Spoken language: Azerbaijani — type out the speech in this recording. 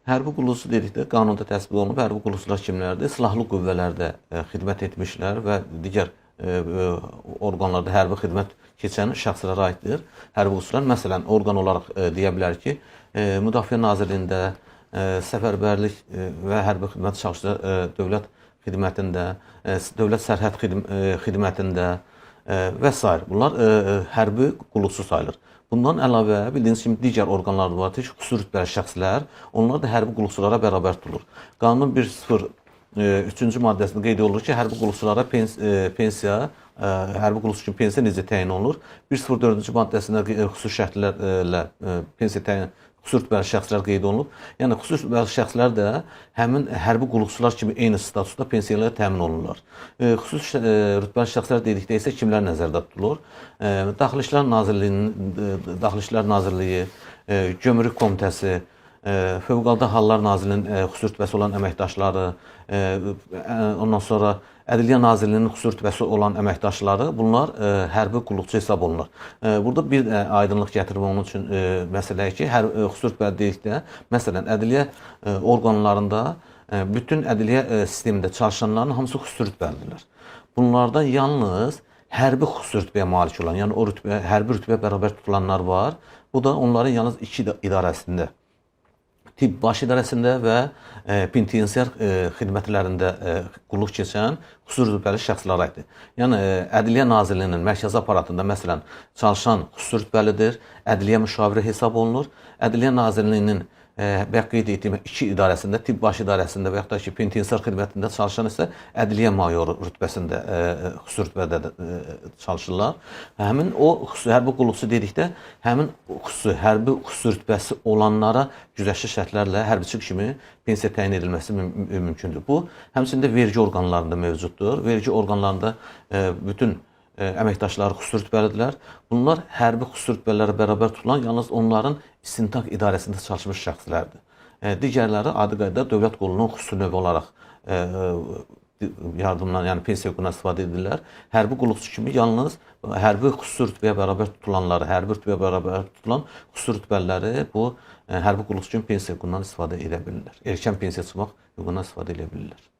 Hərbi qulluqçu dedikdə qanunda təsdiq olunub, hərbi qulluqçular kimlərdir? Silahlı qüvvələrdə xidmət etmişlər və digər orqanlarda hərbi xidmət keçən şəxslərə aiddir. Hərbi qulluqçular, məsələn, orqan olaraq deyə bilər ki, Müdafiə Nazirliyində, səfərbərlik və hərbi xidmət şəxsləri dövlət xidmətində, dövlət sərhəd xidmətində və s. Bunlar hərbi qulluqçu sayılır. Bundan əlavə, bildiyiniz kimi, digər orqanlar var ki, xüsusi rütbəli şəxslər, onlar da hərbi qulluqçulara bərabər tutulur. Qanunun 1.03-cü maddəsində qeyd olunur ki, hərbi qulluqçulara pensiya, hərbi qulluqçu üçün pensiya necə təyin olunur? 1.04-cü maddəsində xüsusi şərtlərlə pensiya təyin xüsusi rütbəli şəxslər qeyd olunub. Yəni, xüsusi rütbəli şəxslər də həmin hərbi qulluqçular kimi eyni statusda pensiyalara təmin olunurlar. Xüsusi rütbəli şəxslər dedikdə isə kimlər nəzərdə tutulur? Daxili İşlər Nazirliyi, Gömrük Komitəsi, Fövqəladə Hallar Nazirliyinin xüsusi rütbəsi olan əməkdaşları, ondan sonra Ədliyyə Nazirliyinin xüsusi rütbəsi olan əməkdaşları, bunlar hərbi qulluqçu hesab olunur. Burada bir aydınlıq gətirmək onun üçün məsələyə ki, xüsusi rütbəli dedikdə, məsələn, ədliyyə orqanlarında bütün ədliyyə sistemində çalışanların hamısı xüsusi rütbəlidirlər. Bunlardan yalnız hərbi xüsusi rütbəyə malik olan, yəni o hərbi rütbəyə bərabər tutulanlar var. Bu da onların yalnız iki idarəsində, tibb baş idarəsində və penitensiar xidmətlərində qulluq keçən xüsusi rütbəli şəxslərə aiddir. Yəni, Ədliyyə Nazirliyinin mərkəzi aparatında, məsələn, çalışan xüsusi rütbəlidir, ədliyyə müşaviri hesab olunur. Ədliyyə Nazirliyinin bayaq qeyd etdiyim iki idarəsində, tibb baş idarəsində və yaxud da ki, penitensiar xidmətində çalışan isə ədliyyə mayoru rütbəsində, xüsusi rütbədə çalışırlar. Həmin o hərbi qulluqçu dedikdə, həmin hərbi xüsusi rütbəsi olanlara güzəştli şərtlərlə hərbiçi kimi pensiya təyin edilməsi mümkündür. Bu, həmçində vergi orqanlarında mövcuddur. Vergi orqanlarında bütün əməkdaşları xüsusi rütbəlidirlər. Bunlar hərbi xüsusi rütbələrə bərabər tutulan yalnız onların istintaq idarəsində çalışmış şəxslərdir. Digərləri adi qaydada dövlət qulunun xüsusi növü olaraq yardımdan, yəni pensiya hüququndan istifadə edirlər. Hərbi qulluqçu kimi yalnız hərbi xüsusi rütbəyə bərabər tutulanları, hərbi rütbəyə bərabər tutulan xüsusi rütbəliləri bu hərbi qulluqçu kimi pensiya hüququndan istifadə edə bilirlər. Erkən pensiya çıxmaq hüququndan istifadə edə bilirlər.